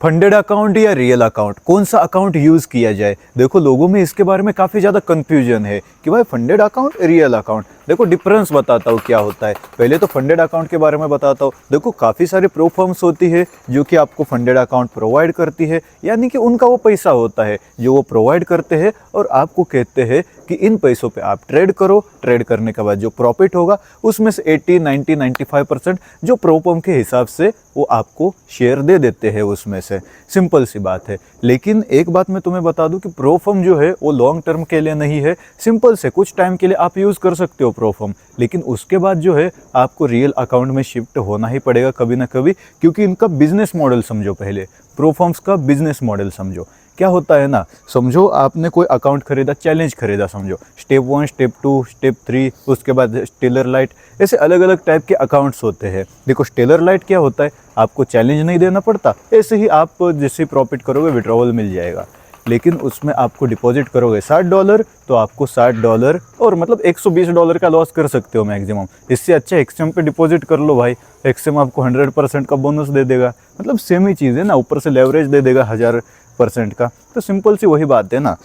Funded account या real account, कौन सा अकाउंट यूज़ किया जाए। देखो लोगों में इसके बारे में काफ़ी ज़्यादा कंफ्यूजन है कि भाई फंडेड अकाउंट रियल अकाउंट। देखो डिफरेंस बताता हूँ क्या होता है। पहले तो फंडेड अकाउंट के बारे में बताता हूँ। देखो काफ़ी सारी प्रो फर्म्स होती है जो कि आपको फंडेड अकाउंट प्रोवाइड करती है, यानी कि उनका वो पैसा होता है जो वो प्रोवाइड करते हैं और आपको कहते हैं कि इन पैसों पे आप ट्रेड करो। ट्रेड करने के बाद जो प्रॉफिट होगा उसमें से 80, 90, 95% जो प्रो फर्म के हिसाब से वो आपको शेयर दे देते हैं उसमें से। सिंपल सी बात है। लेकिन एक बात मैं तुम्हें बता दूं कि प्रो फर्म जो है वो लॉन्ग टर्म के लिए नहीं है। सिंपल से कुछ टाइम के लिए आप यूज़ कर सकते हो प्रो फर्म, लेकिन उसके बाद जो है आपको रियल अकाउंट में शिफ्ट होना ही पड़ेगा कभी ना कभी, क्योंकि इनका बिजनेस मॉडल समझो। पहले प्रो फर्म्स का बिजनेस मॉडल समझो। क्या होता है ना, समझो आपने कोई अकाउंट खरीदा, चैलेंज खरीदा, समझो स्टेप 1, स्टेप 2, स्टेप 3, उसके बाद स्टेलर लाइट, ऐसे अलग अलग टाइप के अकाउंट्स होते हैं। देखो स्टेलर लाइट क्या होता है, आपको चैलेंज नहीं देना पड़ता, ऐसे ही आप जैसे प्रॉफिट करोगे विड्रॉवल मिल जाएगा। लेकिन उसमें आपको डिपॉजिट करोगे $60 तो आपको $60 और मतलब $120 का लॉस कर सकते हो मैक्सिमम। इससे अच्छा एक्सचेंज पे डिपॉजिट कर लो भाई, एक्सचेंज आपको 100% का बोनस दे देगा। मतलब सेम ही चीज़ है ना, ऊपर से लेवरेज दे देगा 1000% का। तो सिंपल सी वही बात है ना।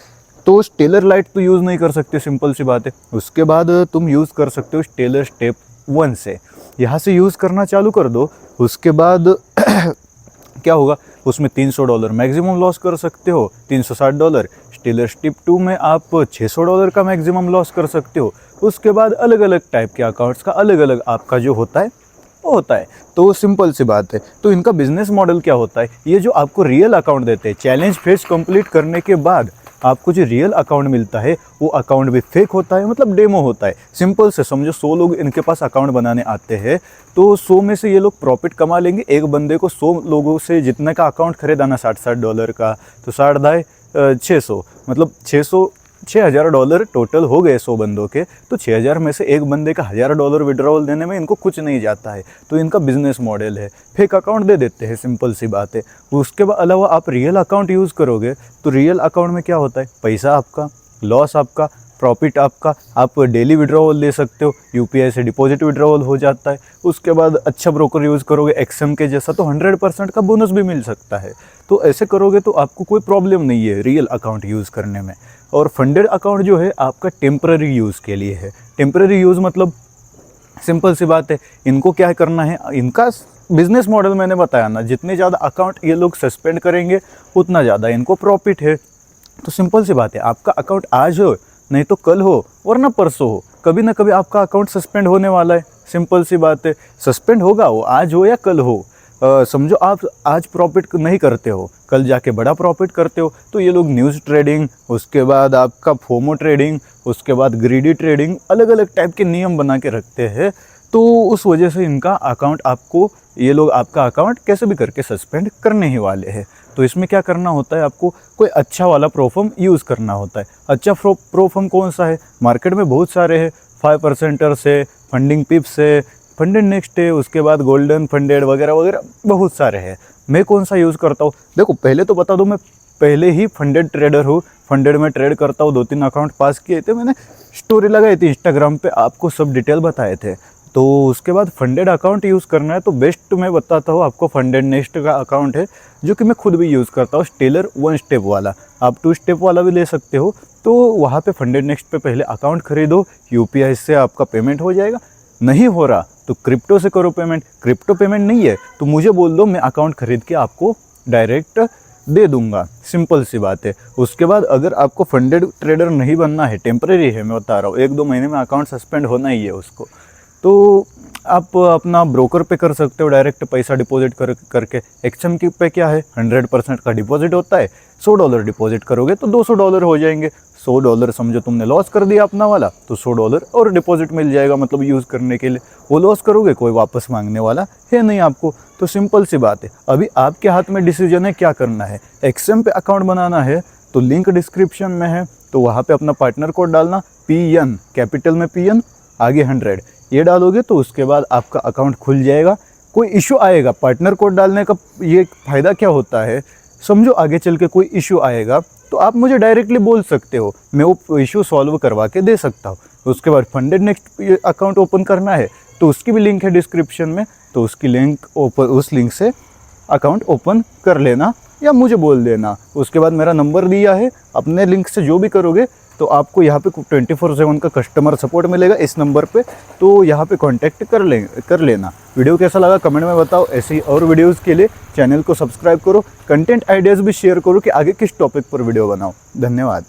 तो स्टेलर लाइट तो यूज़ नहीं कर सकते, सिंपल सी बात है। उसके बाद तुम यूज़ कर सकते हो स्टेलर स्टेप 1 से। यहाँ से यूज़ करना चालू कर दो, उसके बाद क्या होगा, उसमें $300 मैक्सिमम लॉस कर सकते हो, $360। स्टेलर स्टेप 2 में आप $600 का मैक्सिमम लॉस कर सकते हो। उसके बाद अलग अलग टाइप के अकाउंट्स का अलग अलग आपका जो होता है वो होता है। तो सिंपल सी बात है। तो इनका बिजनेस मॉडल क्या होता है, ये जो आपको रियल अकाउंट देते हैं, चैलेंज फेज कंप्लीट करने के बाद आपको जो रियल अकाउंट मिलता है वो अकाउंट भी फेक होता है, मतलब डेमो होता है। सिंपल से समझो 100 लोग इनके पास अकाउंट बनाने आते हैं, तो 100 में से ये लोग प्रॉफिट कमा लेंगे। एक बंदे को 100 लोगों से जितने का अकाउंट खरीदा ना $60 का, तो 600 मतलब 6,000 टोटल हो गए 100 बंदों के। तो 6,000 में से एक बंदे का $1,000 विड्रॉवल देने में इनको कुछ नहीं जाता है। तो इनका बिजनेस मॉडल है, फेक अकाउंट दे देते हैं, सिंपल सी बात है। उसके अलावा आप रियल अकाउंट यूज़ करोगे तो रियल अकाउंट में क्या होता है, पैसा आपका, लॉस आपका, प्रॉफिट आपका। आप डेली विड्रॉवल ले सकते हो, यूपीआई से डिपॉजिट विड्रॉवल हो जाता है। उसके बाद अच्छा ब्रोकर यूज़ करोगे एक्सएम के जैसा, तो 100% का बोनस भी मिल सकता है। तो ऐसे करोगे तो आपको कोई प्रॉब्लम नहीं है रियल अकाउंट यूज़ करने में। और फंडेड अकाउंट जो है आपका टेम्पररी यूज़ के लिए है। टेम्पररी यूज़ मतलब सिंपल सी बात है, इनको क्या करना है, इनका बिजनेस मॉडल मैंने बताया ना, जितने ज़्यादा अकाउंट ये लोग सस्पेंड करेंगे उतना ज़्यादा इनको प्रॉफिट है। तो सिंपल सी बात है, आपका अकाउंट आज हो नहीं तो कल हो वरना परसों हो, कभी ना कभी आपका अकाउंट सस्पेंड होने वाला है। सिंपल सी बात है, सस्पेंड होगा, वो आज हो या कल हो। समझो आप आज प्रॉफिट नहीं करते हो, कल जाके बड़ा प्रॉफिट करते हो। तो ये लोग न्यूज़ ट्रेडिंग, उसके बाद आपका फोमो ट्रेडिंग, उसके बाद ग्रीडी ट्रेडिंग, अलग अलग टाइप के नियम बना के रखते हैं। तो उस वजह से इनका अकाउंट आपको, ये लोग आपका अकाउंट कैसे भी करके सस्पेंड करने ही वाले हैं। तो इसमें क्या करना होता है, आपको कोई अच्छा वाला प्रोफर्म यूज़ करना होता है। अच्छा प्रोफर्म कौन सा है, मार्केट में बहुत सारे हैं, 5% से, फंडिंग पिप्स से, फंडेड नेक्स्ट है, उसके बाद गोल्डन फंडेड वगैरह वगैरह बहुत सारे हैं। मैं कौन सा यूज़ करता हूँ, देखो पहले तो बता दूँ, मैं पहले ही फंडेड ट्रेडर हूँ। फंडेड में ट्रेड करता हूँ, 2-3 अकाउंट पास किए थे मैंने, स्टोरी लगाई थी इंस्टाग्राम पे, आपको सब डिटेल बताए थे। तो उसके बाद फंडेड अकाउंट यूज़ करना है तो बेस्ट मैं बताता हूँ आपको, फंडेड नेक्स्ट का अकाउंट है जो कि मैं खुद भी यूज़ करता हूँ, स्टेलर 1 स्टेप वाला। आप 2 स्टेप वाला भी ले सकते हो। तो वहाँ पे फंडेड नेक्स्ट पे पहले अकाउंट खरीदो, यूपीआई से आपका पेमेंट हो जाएगा। नहीं हो रहा तो क्रिप्टो से करो पेमेंट। क्रिप्टो पेमेंट नहीं है तो मुझे बोल दो, मैं अकाउंट खरीद के आपको डायरेक्ट दे दूंगा, सिंपल सी बात है। उसके बाद अगर आपको फंडेड ट्रेडर नहीं बनना है, टेम्परेरी है, मैं बता रहा हूँ, 1-2 महीने में अकाउंट सस्पेंड होना ही है उसको, तो आप अपना ब्रोकर पे कर सकते हो डायरेक्ट पैसा डिपॉजिट करके। एक्सएम की पे क्या है, 100% का डिपॉजिट होता है। $100 डिपॉजिट करोगे तो $200 हो जाएंगे। $100 समझो तुमने लॉस कर दिया अपना वाला, तो $100 और डिपॉजिट मिल जाएगा, मतलब यूज़ करने के लिए। वो लॉस करोगे कोई वापस मांगने वाला है नहीं आपको। तो सिंपल सी बात है, अभी आपके हाथ में डिसीजन है क्या करना है। एक्सएम पे अकाउंट बनाना है तो लिंक डिस्क्रिप्शन में है, तो वहाँ पे अपना पार्टनर कोड डालना, PN, कैपिटल में PN, आगे 100, ये डालोगे तो उसके बाद आपका अकाउंट खुल जाएगा। कोई इशू आएगा, पार्टनर कोड डालने का ये फ़ायदा क्या होता है, समझो आगे चल के कोई इशू आएगा तो आप मुझे डायरेक्टली बोल सकते हो, मैं वो इशू सॉल्व करवा के दे सकता हूँ। उसके बाद फंडेड नेक्स्ट अकाउंट ओपन करना है तो उसकी भी लिंक है डिस्क्रिप्शन में, तो उसकी लिंक उस लिंक से अकाउंट ओपन कर लेना। या मुझे बोल देना। उसके बाद मेरा नंबर दिया है, अपने लिंक से जो भी करोगे तो आपको यहाँ पे 24/7 का कस्टमर सपोर्ट मिलेगा इस नंबर पे, तो यहाँ पे कांटेक्ट कर लेना। वीडियो कैसा लगा कमेंट में बताओ। ऐसी और वीडियोस के लिए चैनल को सब्सक्राइब करो, कंटेंट आइडियाज़ भी शेयर करो कि आगे किस टॉपिक पर वीडियो बनाओ। धन्यवाद।